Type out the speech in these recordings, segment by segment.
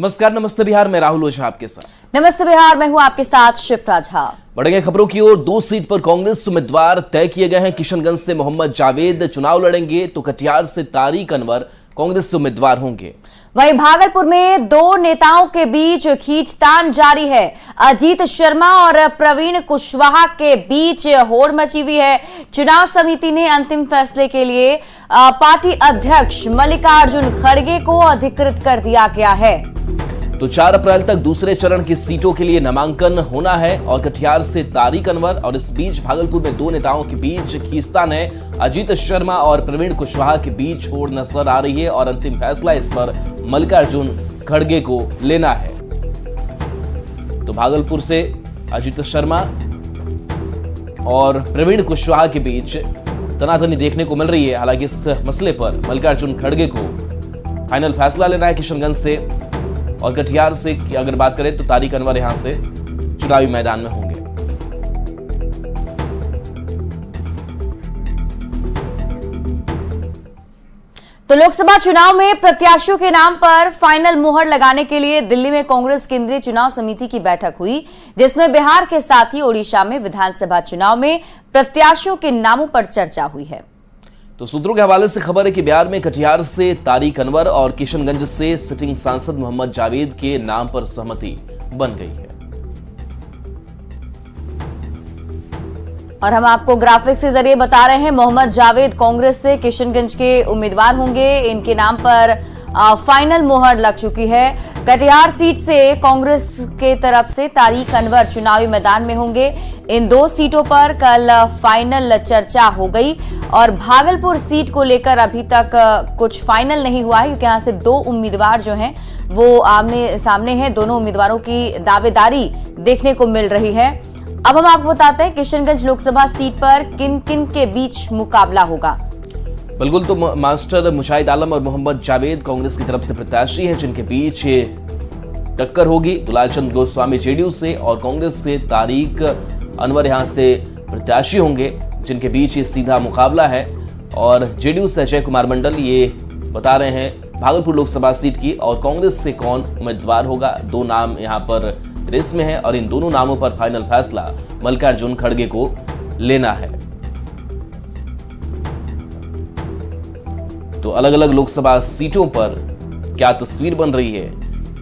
नमस्कार, नमस्ते बिहार में राहुल ओझा आपके साथ। नमस्ते बिहार, मैं हूं आपके साथ शिप्रा झा। बढ़ेंगे खबरों की ओर। 2 सीट पर कांग्रेस उम्मीदवार तय किए गए हैं। किशनगंज से मोहम्मद जावेद चुनाव लड़ेंगे तो कटिहार से तारिक अनवर कांग्रेस उम्मीदवार होंगे। वहीं भागलपुर में 2 नेताओं के बीच खींचतान जारी है। अजीत शर्मा और प्रवीण कुशवाहा के बीच होड़ मची हुई है। चुनाव समिति ने अंतिम फैसले के लिए पार्टी अध्यक्ष मल्लिकार्जुन खड़गे को अधिकृत कर दिया गया है। तो 4 अप्रैल तक दूसरे चरण की सीटों के लिए नामांकन होना है और कटिहार से तारिक अनवर, और इस बीच भागलपुर में 2 नेताओं के बीच खींचतान है। अजीत शर्मा और प्रवीण कुशवाहा के बीच होड़ नजर आ रही है और अंतिम फैसला इस पर मल्लिकार्जुन खड़गे को लेना है। तो भागलपुर से अजीत शर्मा और प्रवीण कुशवाहा के बीच तनातनी देखने को मिल रही है। हालांकि इस मसले पर मल्लिकार्जुन खड़गे को फाइनल फैसला लेना है किशनगंज से, और कटिहार से अगर बात करें तो तारिक अनवर यहां से चुनावी मैदान में होंगे। तो लोकसभा चुनाव में प्रत्याशियों के नाम पर फाइनल मुहर लगाने के लिए दिल्ली में कांग्रेस केंद्रीय चुनाव समिति की बैठक हुई, जिसमें बिहार के साथ ही ओडिशा में विधानसभा चुनाव में प्रत्याशियों के नामों पर चर्चा हुई है। तो सूत्रों के हवाले से खबर है कि बिहार में कटिहार से तारिक अनवर और किशनगंज से सिटिंग सांसद मोहम्मद जावेद के नाम पर सहमति बन गई है। और हम आपको ग्राफिक्स के जरिए बता रहे हैं, मोहम्मद जावेद कांग्रेस से किशनगंज के उम्मीदवार होंगे। इनके नाम पर फाइनल मुहर लग चुकी है। कटिहार सीट से कांग्रेस के तरफ से तारिक अनवर चुनावी मैदान में होंगे। इन 2 सीटों पर कल फाइनल चर्चा हो गई और भागलपुर सीट को लेकर अभी तक कुछ फाइनल नहीं हुआ है, क्योंकि यहाँ से 2 उम्मीदवार जो हैं वो आमने सामने हैं। दोनों उम्मीदवारों की दावेदारी देखने को मिल रही है। अब हम आपको बताते हैं किशनगंज लोकसभा सीट पर किन किन के बीच मुकाबला होगा। बिल्कुल, तो मास्टर मुशाहिद आलम और मोहम्मद जावेद कांग्रेस की तरफ से प्रत्याशी हैं, जिनके बीच टक्कर होगी। दुलालचंद गोस्वामी जेडीयू से और कांग्रेस से तारिक अनवर यहां से प्रत्याशी होंगे, जिनके बीच ये सीधा मुकाबला है। और जेडीयू से अजय कुमार मंडल ये बता रहे हैं भागलपुर लोकसभा सीट की, और कांग्रेस से कौन उम्मीदवार होगा। 2 नाम यहां पर रेस में है और इन दोनों नामों पर फाइनल फैसला मल्लिकार्जुन खड़गे को लेना है। तो अलग अलग लोकसभा सीटों पर क्या तस्वीर बन रही है,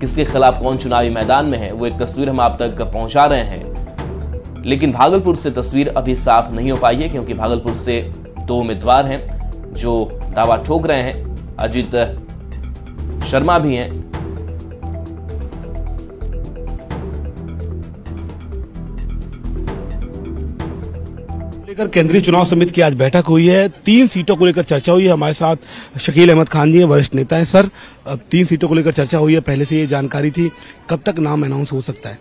किसके खिलाफ कौन चुनावी मैदान में है, वो एक तस्वीर हम आप तक पहुंचा रहे हैं। लेकिन भागलपुर से तस्वीर अभी साफ नहीं हो पाई है, क्योंकि भागलपुर से 2 उम्मीदवार हैं जो दावा ठोक रहे हैं। अजीत शर्मा भी हैं। लेकर केंद्रीय चुनाव समिति की आज बैठक हुई है। 3 सीटों को लेकर चर्चा हुई है। हमारे साथ शकील अहमद खान जी हैं, वरिष्ठ नेता हैं। सर, अब 3 सीटों को लेकर चर्चा हुई है, पहले से ये जानकारी थी, कब तक नाम अनाउंस हो सकता है?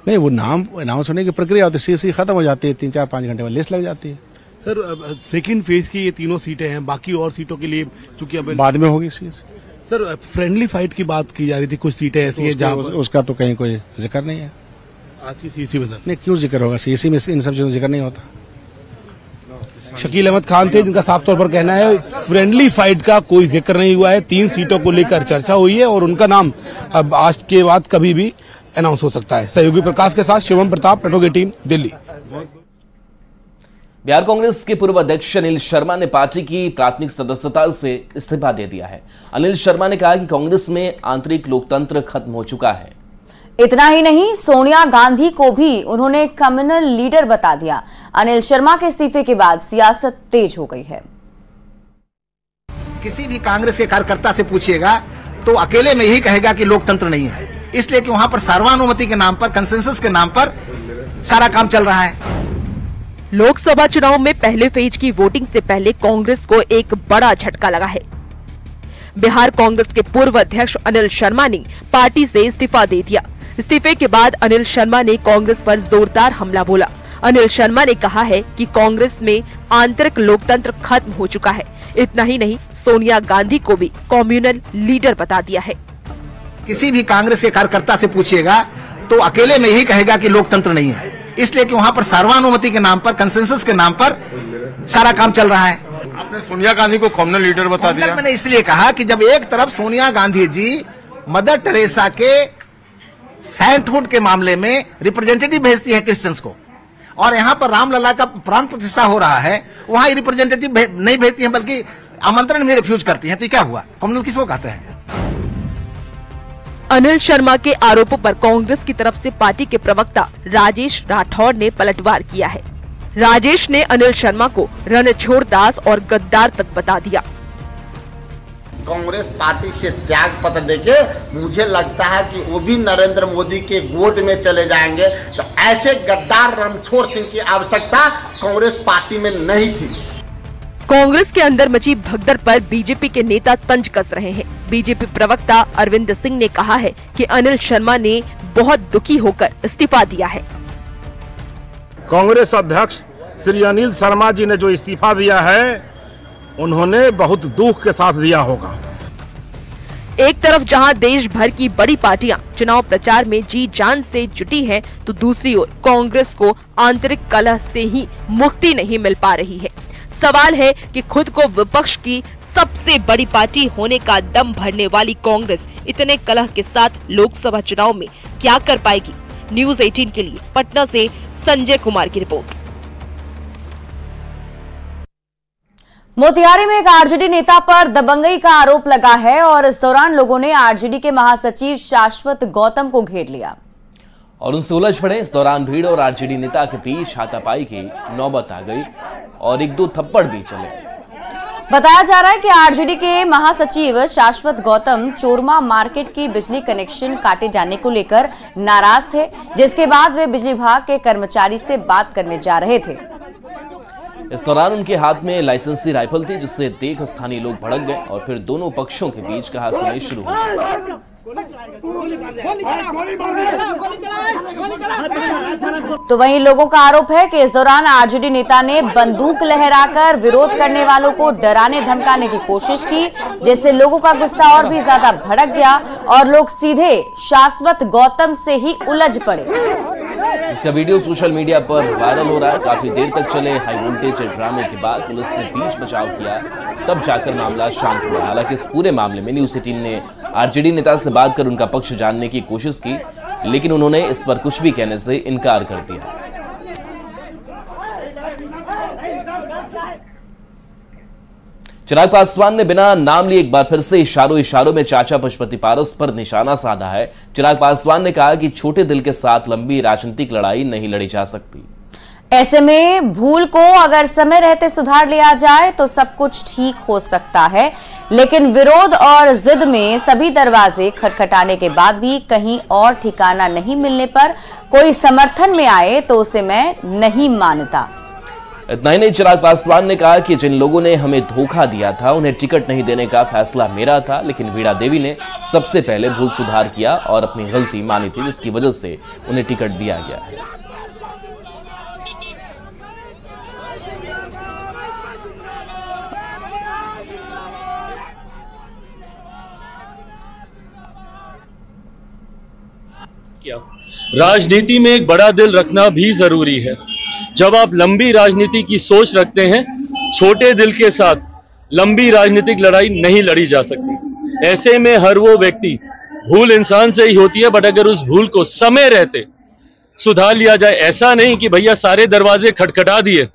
नहीं, वो नाम अनाउंस होने की प्रक्रिया होती है, सीसी खत्म हो जाती है, 3-4-5 घंटे में लिस्ट लग जाती है। सर, सेकंड फेज की ये 3 सीटें हैं, बाकी और सीटों के लिए चूंकि अब बाद में होगी सीसी। सर, फ्रेंडली फाइट की बात की जा रही थी, कुछ सीटें ऐसी है जहाँ उसका तो कहीं कोई जिक्र नहीं है आज की सीसी में। सर नहीं, क्यों जिक्र होगा? सीसी में इन सब चीजों का जिक्र नहीं होता। शकील अहमद खान थे, जिनका साफ तौर पर कहना है फ्रेंडली फाइट का कोई जिक्र नहीं हुआ है। 3 सीटों को लेकर चर्चा हुई है और उनका नाम अब आज के बाद कभी भी अनाउंस हो सकता है। सहयोगी प्रकाश के साथ शिवम प्रताप, पेट्रो की टीम, दिल्ली। बिहार कांग्रेस के पूर्व अध्यक्ष अनिल शर्मा ने पार्टी की प्राथमिक सदस्यता से इस्तीफा दे दिया है। अनिल शर्मा ने कहा कि कांग्रेस में आंतरिक लोकतंत्र खत्म हो चुका है। इतना ही नहीं, सोनिया गांधी को भी उन्होंने कम्युनल लीडर बता दिया। अनिल शर्मा के इस्तीफे के बाद सियासत तेज हो गई है। किसी भी कांग्रेस के कार्यकर्ता से पूछिएगा तो अकेले में ही कहेगा कि लोकतंत्र नहीं है, इसलिए कि वहां पर सर्वानुमति के नाम पर, कंसेंसस के नाम पर सारा काम चल रहा है। लोकसभा चुनाव में पहले फेज की वोटिंग से पहले कांग्रेस को एक बड़ा झटका लगा है। बिहार कांग्रेस के पूर्व अध्यक्ष अनिल शर्मा ने पार्टी से इस्तीफा दे दिया। इस्तीफे के बाद अनिल शर्मा ने कांग्रेस पर जोरदार हमला बोला। अनिल शर्मा ने कहा है कि कांग्रेस में आंतरिक लोकतंत्र खत्म हो चुका है। इतना ही नहीं, सोनिया गांधी को भी कम्युनल लीडर बता दिया है। किसी भी कांग्रेस के कार्यकर्ता से पूछिएगा तो अकेले में ही कहेगा कि लोकतंत्र नहीं है, इसलिए कि वहां पर सर्वानुमति के नाम पर, कंसेंसस के नाम पर सारा काम चल रहा है। आपने सोनिया गांधी को कम्युनल लीडर बता दिया। मैंने इसलिए कहा कि जब एक तरफ सोनिया गांधी जी मदर टेरेसा के सेंटहुड के मामले में रिप्रेजेंटेटिव भेजती है क्रिश्चियंस को, और यहां पर रामलला का प्राण प्रतिष्ठा हो रहा है, वहां रिप्रेजेंटेटिव नहीं भेजती है बल्कि आमंत्रण में रिफ्यूज करती हैं। तो क्या हुआ? कम्युनल किसको कहते हैं? अनिल शर्मा के आरोपों पर कांग्रेस की तरफ से पार्टी के प्रवक्ता राजेश राठौर ने पलटवार किया है। राजेश ने अनिल शर्मा को रणछोड़ दास और गद्दार तक बता दिया। कांग्रेस पार्टी से त्याग पत्र देके मुझे लगता है कि वो भी नरेंद्र मोदी के गोद में चले जाएंगे। तो ऐसे गद्दार रणछोड़ सिंह की आवश्यकता कांग्रेस पार्टी में नहीं थी। कांग्रेस के अंदर मची भगदड़ पर बीजेपी के नेता तंज कस रहे हैं। बीजेपी प्रवक्ता अरविंद सिंह ने कहा है कि अनिल शर्मा ने बहुत दुखी होकर इस्तीफा दिया है। कांग्रेस अध्यक्ष श्री अनिल शर्मा जी ने जो इस्तीफा दिया है, उन्होंने बहुत दुख के साथ दिया होगा। एक तरफ जहां देश भर की बड़ी पार्टियां चुनाव प्रचार में जी जान से जुटी हैं, तो दूसरी ओर कांग्रेस को आंतरिक कलह से ही मुक्ति नहीं मिल पा रही है। सवाल है कि खुद को विपक्ष की सबसे बड़ी पार्टी होने का दम भरने वाली कांग्रेस इतने कलह के साथ लोकसभा चुनाव में क्या कर पाएगी। न्यूज़ 18 के लिए पटना से संजय कुमार की रिपोर्ट। मोतिहारी में एक आरजेडी नेता पर दबंगई का आरोप लगा है और इस दौरान लोगों ने आरजेडी के महासचिव शाश्वत गौतम को घेर लिया और उनसे उलझ पड़े। इस दौरान भीड़ और आरजेडी नेता के बीच हाथापाई की नौबत आ गई और एक दो थप्पड़ भी चले। बताया जा रहा है कि आरजेडी के महासचिव शाश्वत गौतम चोरमा मार्केट की बिजली कनेक्शन काटे जाने को लेकर नाराज थे, जिसके बाद वे बिजली विभाग के कर्मचारी से बात करने जा रहे थे। इस दौरान उनके हाथ में लाइसेंसी राइफल थी, जिससे देख स्थानीय लोग भड़क गए और फिर दोनों पक्षों के बीच कहासुनी शुरू हो गई। तो वहीं लोगों का आरोप है कि इस दौरान आरजेडी नेता ने बंदूक लहराकर विरोध करने वालों को डराने धमकाने की कोशिश की, जिससे लोगों का गुस्सा और भी ज्यादा भड़क गया और लोग सीधे शाश्वत गौतम से ही उलझ पड़े। इसका वीडियो सोशल मीडिया पर वायरल हो रहा है। काफी देर तक चले हाई वोल्टेज ड्रामे के बाद पुलिस ने बीच बचाव किया, तब जाकर मामला शांत हुआ। हालांकि इस पूरे मामले में न्यूज़ 18 ने आरजेडी नेता से बात कर उनका पक्ष जानने की कोशिश की, लेकिन उन्होंने इस पर कुछ भी कहने से इनकार कर दिया। चिराग पासवान ने बिना नाम लिए एक बार फिर से इशारों में चाचा पशुपति पारस पर निशाना साधा है। चिराग पासवान ने कहा कि छोटे दिल के साथ लंबी राजनीतिक लड़ाई नहीं लड़ी जा सकती। ऐसे में भूल को अगर समय रहते सुधार लिया जाए तो सब कुछ ठीक हो सकता है, लेकिन विरोध और जिद में सभी दरवाजे खटखटाने के बाद भी कहीं और ठिकाना नहीं मिलने पर कोई समर्थन में आए तो उसे मैं नहीं मानता। इतना ही नहीं, चिराग पासवान ने कहा कि जिन लोगों ने हमें धोखा दिया था उन्हें टिकट नहीं देने का फैसला मेरा था, लेकिन वीणा देवी ने सबसे पहले भूल सुधार किया और अपनी गलती मानी थी, जिसकी वजह से उन्हें टिकट दिया गया है। राजनीति में एक बड़ा दिल रखना भी जरूरी है। जब आप लंबी राजनीति की सोच रखते हैं, छोटे दिल के साथ लंबी राजनीतिक लड़ाई नहीं लड़ी जा सकती। ऐसे में हर वो व्यक्ति, भूल इंसान से ही होती है, बट अगर उस भूल को समय रहते सुधार लिया जाए, ऐसा नहीं कि भैया सारे दरवाजे खटखटा दिए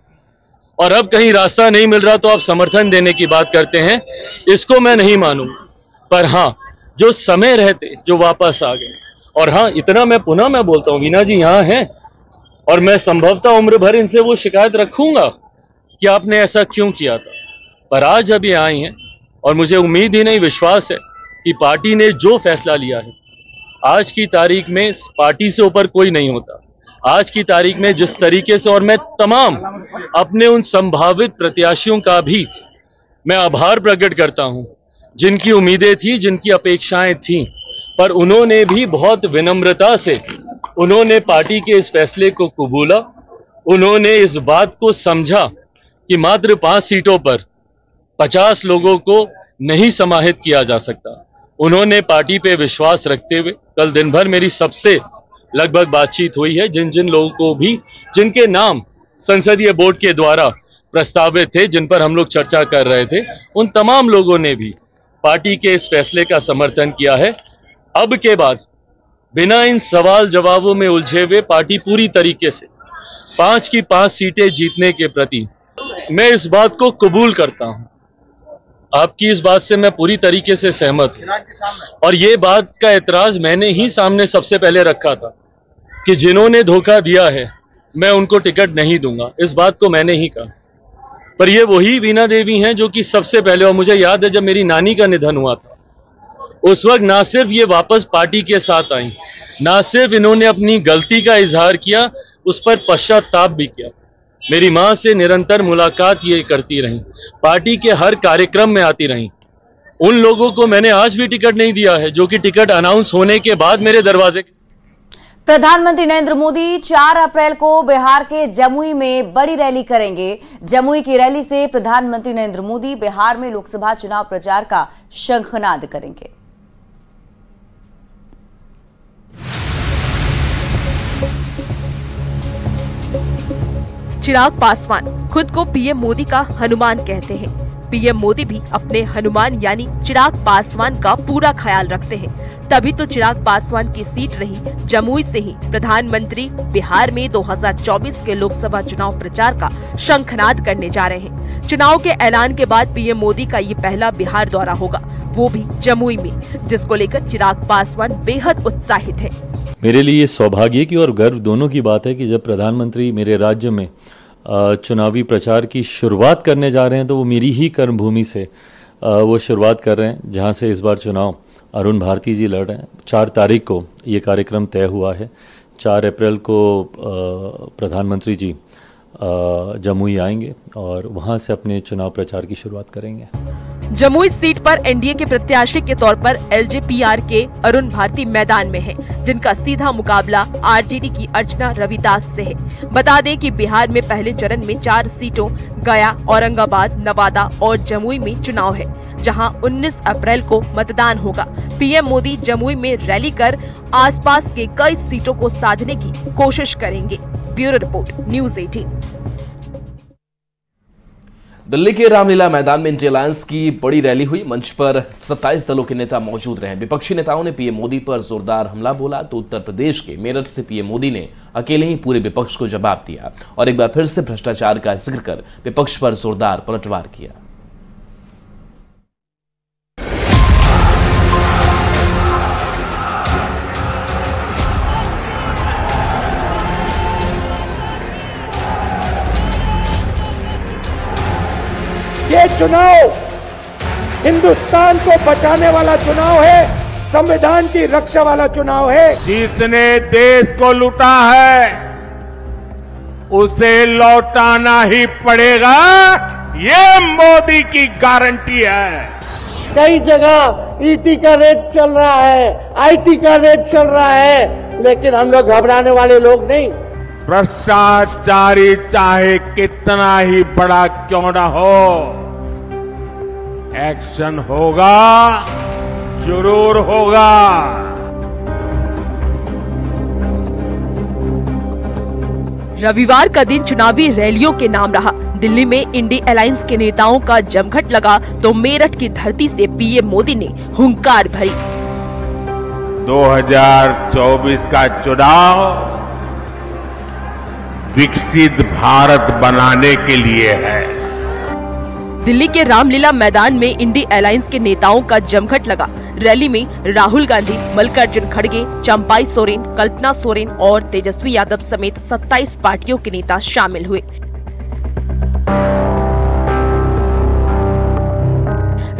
और अब कहीं रास्ता नहीं मिल रहा तो आप समर्थन देने की बात करते हैं, इसको मैं नहीं मानूंगा। पर हाँ, जो समय रहते जो वापस आ गए, और हाँ इतना मैं पुनः बोलता हूँ, वीणा जी यहाँ हैं और मैं संभवतः उम्र भर इनसे वो शिकायत रखूंगा कि आपने ऐसा क्यों किया था, पर आज अभी आई हैं और मुझे उम्मीद ही नहीं, विश्वास है कि पार्टी ने जो फैसला लिया है, आज की तारीख में पार्टी से ऊपर कोई नहीं होता। आज की तारीख में जिस तरीके से, और मैं तमाम अपने उन संभावित प्रत्याशियों का भी मैं आभार प्रकट करता हूं, जिनकी उम्मीदें थी, जिनकी अपेक्षाएं थी, पर उन्होंने भी बहुत विनम्रता से उन्होंने पार्टी के इस फैसले को कबूला। उन्होंने इस बात को समझा कि मात्र 5 सीटों पर 50 लोगों को नहीं समाहित किया जा सकता। उन्होंने पार्टी पे विश्वास रखते हुए, कल दिन भर मेरी सबसे लगभग बातचीत हुई है, जिन जिन लोगों को भी, जिनके नाम संसदीय बोर्ड के द्वारा प्रस्तावित थे, जिन पर हम लोग चर्चा कर रहे थे, उन तमाम लोगों ने भी पार्टी के इस फैसले का समर्थन किया है। अब के बाद बिना इन सवाल जवाबों में उलझे हुए पार्टी पूरी तरीके से 5 की 5 सीटें जीतने के प्रति मैं इस बात को कबूल करता हूं। आपकी इस बात से मैं पूरी तरीके से सहमत हूं और ये बात का एतराज मैंने ही सामने सबसे पहले रखा था कि जिन्होंने धोखा दिया है मैं उनको टिकट नहीं दूंगा। इस बात को मैंने ही कहा। पर ये वही वीणा देवी हैं जो कि सबसे पहले, और मुझे याद है जब मेरी नानी का निधन हुआ था उस वक्त ना सिर्फ ये वापस पार्टी के साथ आई, ना सिर्फ इन्होंने अपनी गलती का इजहार किया, उस पर पश्चाताप भी किया। मेरी मां से निरंतर मुलाकात ये करती रही, पार्टी के हर कार्यक्रम में आती रही। उन लोगों को मैंने आज भी टिकट नहीं दिया है जो कि टिकट अनाउंस होने के बाद मेरे दरवाजे। प्रधानमंत्री नरेंद्र मोदी 4 अप्रैल को बिहार के जमुई में बड़ी रैली करेंगे। जमुई की रैली से प्रधानमंत्री नरेंद्र मोदी बिहार में लोकसभा चुनाव प्रचार का शंखनाद करेंगे। चिराग पासवान खुद को पीएम मोदी का हनुमान कहते हैं। पीएम मोदी भी अपने हनुमान यानी चिराग पासवान का पूरा ख्याल रखते हैं। तभी तो चिराग पासवान की सीट रही जमुई से ही प्रधानमंत्री बिहार में 2024 के लोकसभा चुनाव प्रचार का शंखनाद करने जा रहे हैं। चुनाव के ऐलान के बाद पीएम मोदी का ये पहला बिहार दौरा होगा, वो भी जमुई में, जिसको लेकर चिराग पासवान बेहद उत्साहित है। मेरे लिए सौभाग्य की और गर्व दोनों की बात है कि जब प्रधानमंत्री मेरे राज्य में चुनावी प्रचार की शुरुआत करने जा रहे हैं तो वो मेरी ही कर्मभूमि से वो शुरुआत कर रहे हैं, जहां से इस बार चुनाव अरुण भारती जी लड़ रहे हैं। 4 तारीख को ये कार्यक्रम तय हुआ है। 4 अप्रैल को प्रधानमंत्री जी जमुई आएंगे और वहां से अपने चुनाव प्रचार की शुरुआत करेंगे। जमुई सीट पर एनडीए के प्रत्याशी के तौर पर एलजेपीआर के अरुण भारती मैदान में हैं, जिनका सीधा मुकाबला आरजेडी की अर्चना रविदास से है। बता दें कि बिहार में पहले चरण में 4 सीटों गया, औरंगाबाद, नवादा और जमुई में चुनाव है, जहां 19 अप्रैल को मतदान होगा। पीएम मोदी जमुई में रैली कर आसपास के कई सीटों को साधने की कोशिश करेंगे। Bureau report, news 18। दिल्ली के रामलीला मैदान में इंडिया अलायंस की बड़ी रैली हुई। मंच पर 27 दलों के नेता मौजूद रहे। विपक्षी नेताओं ने पीएम मोदी पर जोरदार हमला बोला तो उत्तर प्रदेश के मेरठ से पीएम मोदी ने अकेले ही पूरे विपक्ष को जवाब दिया और एक बार फिर से भ्रष्टाचार का जिक्र कर विपक्ष पर जोरदार पलटवार किया। ये चुनाव हिंदुस्तान को बचाने वाला चुनाव है, संविधान की रक्षा वाला चुनाव है। जिसने देश को लूटा है उसे लौटाना ही पड़ेगा, ये मोदी की गारंटी है। कई जगह ईटी का रेप चल रहा है, आईटी का रेप चल रहा है, लेकिन हम लोग घबराने वाले लोग नहीं। भ्रष्टाचारी चाहे कितना ही बड़ा क्यों ना हो, एक्शन होगा, जरूर होगा। रविवार का दिन चुनावी रैलियों के नाम रहा। दिल्ली में इंडी अलायंस के नेताओं का जमघट लगा तो मेरठ की धरती से पीएम मोदी ने हुंकार भरी। 2024 का चुनाव विकसित भारत बनाने के लिए है। दिल्ली के रामलीला मैदान में इंडी अलायंस के नेताओं का जमघट लगा। रैली में राहुल गांधी, मल्लिकार्जुन खड़गे, चंपाई सोरेन, कल्पना सोरेन और तेजस्वी यादव समेत 27 पार्टियों के नेता शामिल हुए।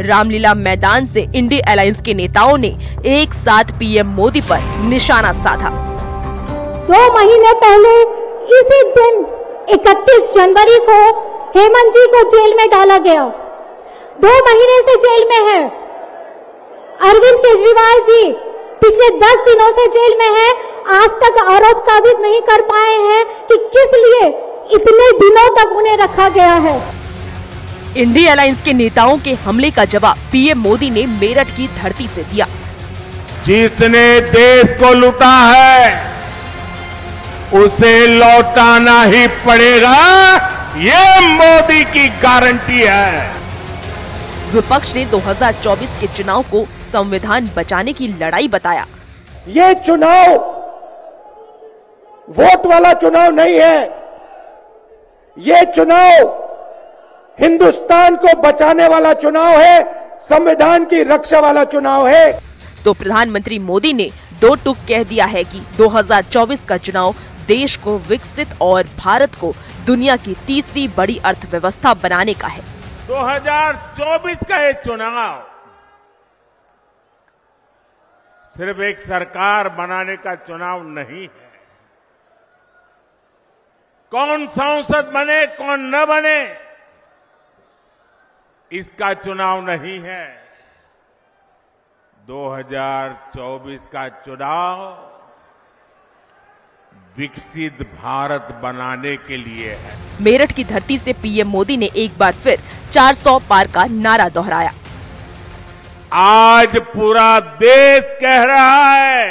रामलीला मैदान से इंडी अलायंस के नेताओं ने एक साथ पीएम मोदी पर निशाना साधा। 2 महीने पहले इसी दिन 31 जनवरी को हेमंत जी को जेल में डाला गया। 2 महीने से जेल में है। अरविंद केजरीवाल जी पिछले 10 दिनों से जेल में है। आज तक आरोप साबित नहीं कर पाए हैं कि किस लिए इतने दिनों तक उन्हें रखा गया है। इंडी अलायंस के नेताओं के हमले का जवाब पीएम मोदी ने मेरठ की धरती से दिया। जिसने देश को लूटा है उसे लौटाना ही पड़ेगा, ये मोदी की गारंटी है। विपक्ष ने 2024 के चुनाव को संविधान बचाने की लड़ाई बताया। ये चुनाव वोट वाला चुनाव नहीं है, ये चुनाव हिंदुस्तान को बचाने वाला चुनाव है, संविधान की रक्षा वाला चुनाव है। तो प्रधानमंत्री मोदी ने दो टूक कह दिया है कि 2024 का चुनाव देश को विकसित और भारत को दुनिया की तीसरी बड़ी अर्थव्यवस्था बनाने का है। 2024 का ये चुनाव सिर्फ एक सरकार बनाने का चुनाव नहीं है। कौन सांसद बने कौन न बने इसका चुनाव नहीं है। 2024 का चुनाव विकसित भारत बनाने के लिए है। मेरठ की धरती से पीएम मोदी ने एक बार फिर 400 पार का नारा दोहराया। आज पूरा देश कह रहा है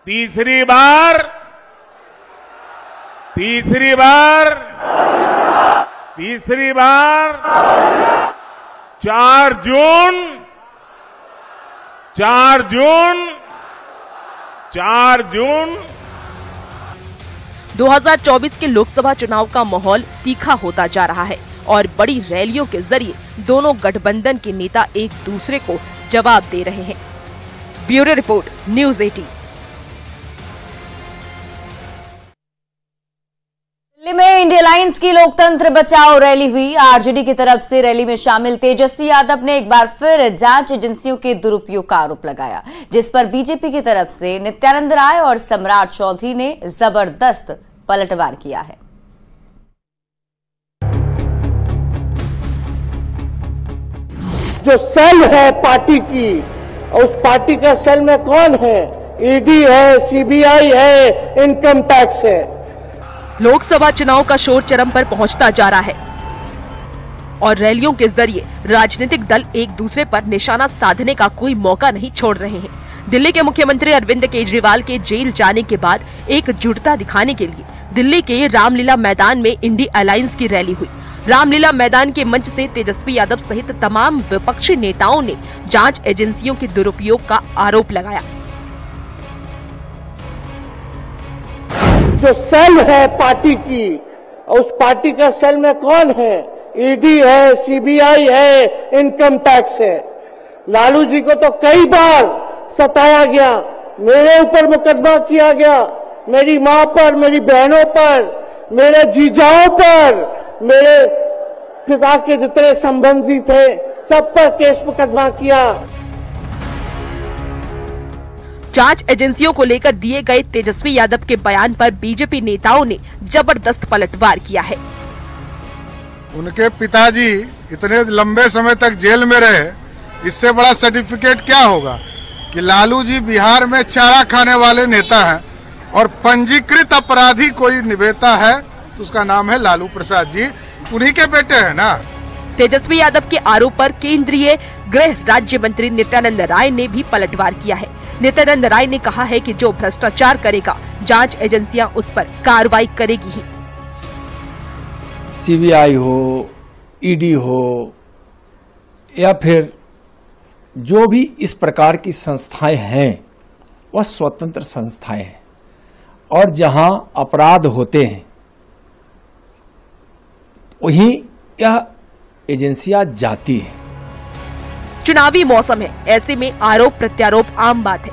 तीसरी बार 4 जून 2024 के लोकसभा चुनाव का माहौल तीखा होता जा रहा है और बड़ी रैलियों के जरिए दोनों गठबंधन के नेता एक दूसरे को जवाब दे रहे हैं। Bureau report, news 18। दिल्ली में इंडिया अलायंस की लोकतंत्र बचाओ रैली हुई। आरजेडी की तरफ से रैली में शामिल तेजस्वी यादव ने एक बार फिर जांच एजेंसियों के दुरुपयोग का आरोप लगाया, जिस पर बीजेपी की तरफ से नित्यानंद राय और सम्राट चौधरी ने जबरदस्त पलटवार किया है। जो सेल है पार्टी की, उस पार्टी का सेल में कौन है? ईडी है, सीबीआई है, इनकम टैक्स है। लोकसभा चुनाव का शोर चरम पर पहुंचता जा रहा है और रैलियों के जरिए राजनीतिक दल एक दूसरे पर निशाना साधने का कोई मौका नहीं छोड़ रहे हैं। दिल्ली के मुख्यमंत्री अरविंद केजरीवाल के जेल जाने के बाद एकजुटता दिखाने के लिए दिल्ली के रामलीला मैदान में इंडिया अलायंस की रैली हुई। रामलीला मैदान के मंच से तेजस्वी यादव सहित तमाम विपक्षी नेताओं ने जांच एजेंसियों के दुरुपयोग का आरोप लगाया। जो सेल है पार्टी की, उस पार्टी का सेल में कौन है? ईडी है, सीबीआई है, इनकम टैक्स है। लालू जी को तो कई बार सताया गया, मेरे ऊपर मुकदमा किया गया, मेरी मां पर, मेरी बहनों पर, मेरे जीजाओं पर, मेरे पिता के जितने संबंधी थे सब पर केस मुकदमा किया। जांच एजेंसियों को लेकर दिए गए तेजस्वी यादव के बयान पर बीजेपी नेताओं ने जबरदस्त पलटवार किया है। उनके पिताजी इतने लंबे समय तक जेल में रहे, इससे बड़ा सर्टिफिकेट क्या होगा कि लालू जी बिहार में चारा खाने वाले नेता हैं और पंजीकृत अपराधी कोई निवेता है तो उसका नाम है लालू प्रसाद जी, उन्हीं के बेटे हैं ना। तेजस्वी यादव के आरोप पर केंद्रीय गृह राज्य मंत्री नित्यानंद राय ने भी पलटवार किया है। नित्यानंद राय ने कहा है कि जो भ्रष्टाचार करेगा जांच एजेंसियां उस पर कार्रवाई करेगी ही। सीबीआई हो, ईडी हो या फिर जो भी इस प्रकार की संस्थाएं हैं वह स्वतंत्र संस्थाएं हैं और जहां अपराध होते हैं वहीं यह एजेंसियां जाती हैं। चुनावी मौसम है, ऐसे में आरोप प्रत्यारोप आम बात है।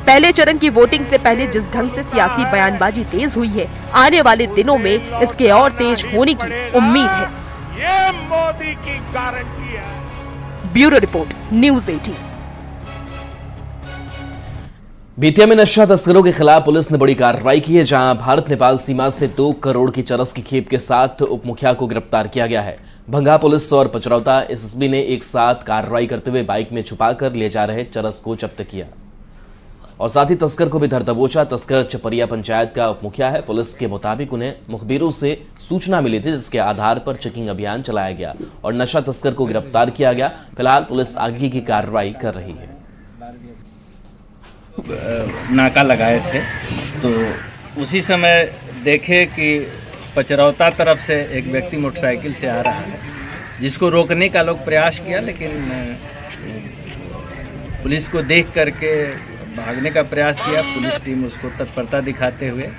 पहले चरण की वोटिंग से पहले जिस ढंग से सियासी बयानबाजी तेज हुई है, आने वाले दिनों में इसके और तेज होने की उम्मीद है। ये मोदी की गारंटी है। Bureau report, news 18। बेतिया में नशा तस्करों के खिलाफ पुलिस ने बड़ी कार्रवाई की है, जहां भारत नेपाल सीमा से 2 करोड़ की चरस की खेप के साथ उप मुखिया को गिरफ्तार किया गया है। भंगा पुलिस और पचरौता एसएसबी ने एक साथ कार्रवाई करते हुए बाइक में छुपाकर ले जा रहे चरस को जब्त किया और साथ ही तस्कर को भी धर दबोचा। तस्कर चपरिया पंचायत का उप मुखिया है। पुलिस के मुताबिक उन्हें मुखबिरों से सूचना मिली थी, जिसके आधार पर चेकिंग अभियान चलाया गया और नशा तस्कर को गिरफ्तार किया गया। फिलहाल पुलिस आगे की कार्रवाई कर रही है। नाका लगाए थे तो उसी समय देखे कि पचरौता तरफ से एक व्यक्ति मोटरसाइकिल से आ रहा है, जिसको रोकने का लोग प्रयास किया, लेकिन पुलिस को देख करके भागने का प्रयास किया। पुलिस टीम उसको तत्परता दिखाते हुए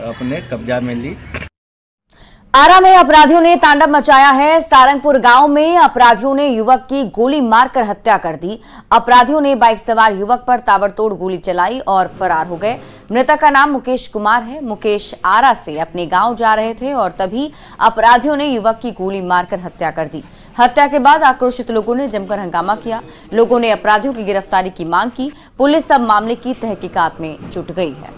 अपने कब्जा में ली। आरा में अपराधियों ने तांडव मचाया है। सारंगपुर गांव में अपराधियों ने युवक की गोली मारकर हत्या कर दी। अपराधियों ने बाइक सवार युवक पर ताबड़तोड़ गोली चलाई और फरार हो गए। मृतक का नाम मुकेश कुमार है। मुकेश आरा से अपने गांव जा रहे थे और तभी अपराधियों ने युवक की गोली मारकर हत्या कर दी। हत्या के बाद आक्रोशित लोगों ने जमकर हंगामा किया। लोगों ने अपराधियों की गिरफ्तारी की मांग की। पुलिस अब मामले की तहकीकात में जुट गई है।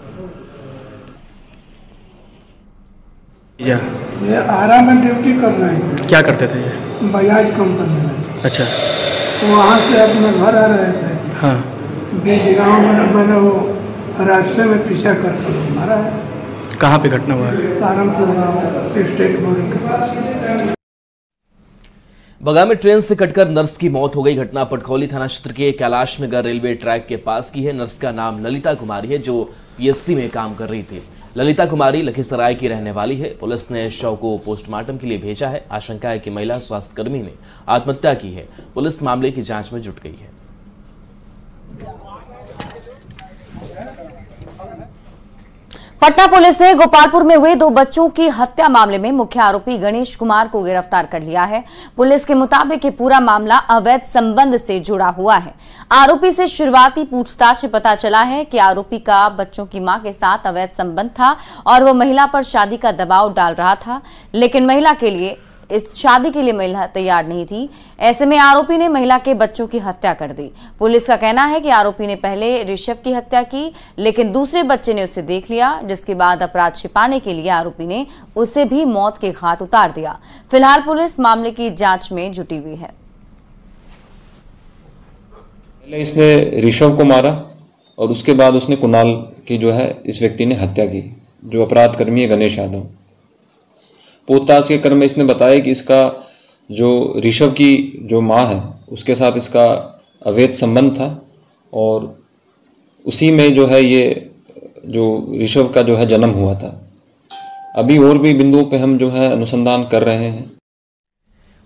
ये आरा में ड्यूटी कर रहे थे। क्या करते थे ये? बजाज कंपनी में। अच्छा। वहाँ से अपने घर आ रहे थे। हाँ। बीच गाँव में मैंने वो रास्ते में पीछा करके लोग मारा है। कहाँ पे घटना हुआ है? सारंगपुर गाँव स्टेट बोरिंग के पास। बगा में ट्रेन से कटकर नर्स की मौत हो गई। घटना पटखौली थाना क्षेत्र के कैलाश नगर रेलवे ट्रैक के पास की है। नर्स का नाम ललिता कुमारी है जो पीएससी में काम कर रही थी। ललिता कुमारी लखीसराय की रहने वाली है। पुलिस ने शव को पोस्टमार्टम के लिए भेजा है। आशंका है कि महिला स्वास्थ्यकर्मी ने आत्महत्या की है। पुलिस मामले की जांच में जुट गई है। पटना पुलिस ने गोपालपुर में हुए 2 बच्चों की हत्या मामले में मुख्य आरोपी गणेश कुमार को गिरफ्तार कर लिया है। पुलिस के मुताबिक ये पूरा मामला अवैध संबंध से जुड़ा हुआ है। आरोपी से शुरुआती पूछताछ से पता चला है कि आरोपी का बच्चों की मां के साथ अवैध संबंध था और वो महिला पर शादी का दबाव डाल रहा था, लेकिन इस शादी के लिए महिला तैयार नहीं थी। ऐसे में आरोपी ने महिला के बच्चों की हत्या कर दी। पुलिस का कहना है कि आरोपी ने पहले ऋषभ की हत्या की, लेकिन दूसरे बच्चे ने उसे देख लिया, जिसके बाद अपराध छिपाने के लिए आरोपी ने उसे भी मौत के घाट उतार दिया। फिलहाल पुलिस मामले की जांच में जुटी हुई है। पहले इसने ऋषभ को मारा और उसके बाद उसने कुणाल की जो है इस व्यक्ति ने हत्या की, जो अपराध कर्मी है गणेश यादव। पूछताछ के क्रम में इसने बताया कि इसका जो ऋषभ की जो माँ है उसके साथ इसका अवैध संबंध था और उसी में जो है ये जो ऋषभ का जो है जन्म हुआ था। अभी और भी बिंदुओं पे हम जो है अनुसंधान कर रहे हैं।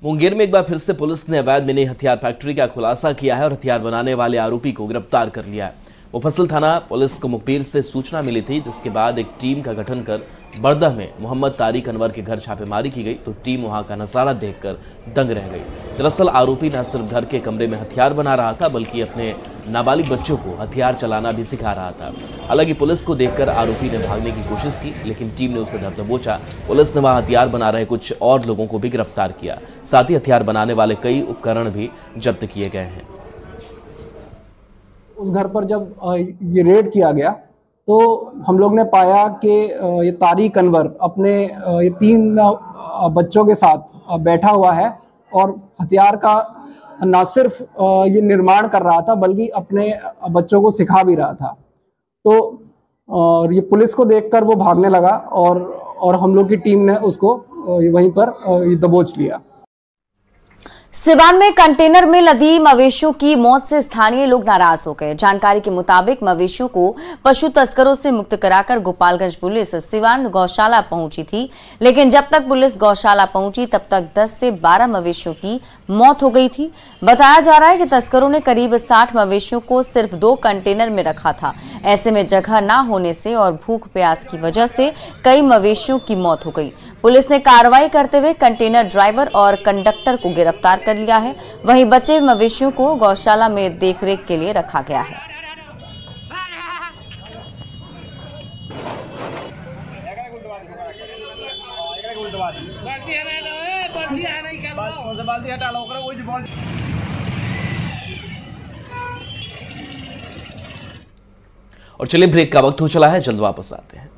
मुंगेर में एक बार फिर से पुलिस ने अवैध मिनी हथियार फैक्ट्री का खुलासा किया है और हथियार बनाने वाले आरोपी को गिरफ्तार कर लिया है। मुफस्सिल थाना पुलिस को मुखबिर से सूचना मिली थी, जिसके बाद एक टीम का गठन कर बरदह में मोहम्मद तारिक अनवर के घर छापेमारी की गई तो टीम वहां का नजारा देखकर दंग रह गई। दरअसल आरोपी न सिर्फ घर के कमरे में हथियार बना रहा था बल्कि अपने नाबालिग बच्चों को हथियार चलाना भी सिखा रहा था। हालांकि पुलिस को देखकर आरोपी ने भागने की कोशिश की, लेकिन टीम ने उसे धर दबोचा। पुलिस ने वहां हथियार बना रहे कुछ और लोगों को भी गिरफ्तार किया। साथ ही हथियार बनाने वाले कई उपकरण भी जब्त किए गए हैं। उस घर पर जब ये रेड किया गया तो हम लोग ने पाया कि ये तारिक अनवर अपने ये 3 बच्चों के साथ बैठा हुआ है और हथियार का न सिर्फ ये निर्माण कर रहा था बल्कि अपने बच्चों को सिखा भी रहा था। तो ये पुलिस को देखकर वो भागने लगा और हम लोग की टीम ने उसको वहीं पर दबोच लिया। सिवान में कंटेनर में लदी मवेशियों की मौत से स्थानीय लोग नाराज हो गए। जानकारी के मुताबिक मवेशियों को पशु तस्करों से मुक्त कराकर गोपालगंज पुलिस सिवान गौशाला पहुंची थी, लेकिन जब तक पुलिस गौशाला पहुंची तब तक 10 से 12 मवेशियों की मौत हो गई थी। बताया जा रहा है कि तस्करों ने करीब 60 मवेशियों को सिर्फ 2 कंटेनर में रखा था। ऐसे में जगह न होने से और भूख प्यास की वजह से कई मवेशियों की मौत हो गई। पुलिस ने कार्रवाई करते हुए कंटेनर ड्राइवर और कंडक्टर को गिरफ्तार कर लिया है। वहीं बचे मवेशियों को गौशाला में देखरेख के लिए रखा गया है। और चलिए ब्रेक का वक्त हो चला है, जल्द वापस आते हैं।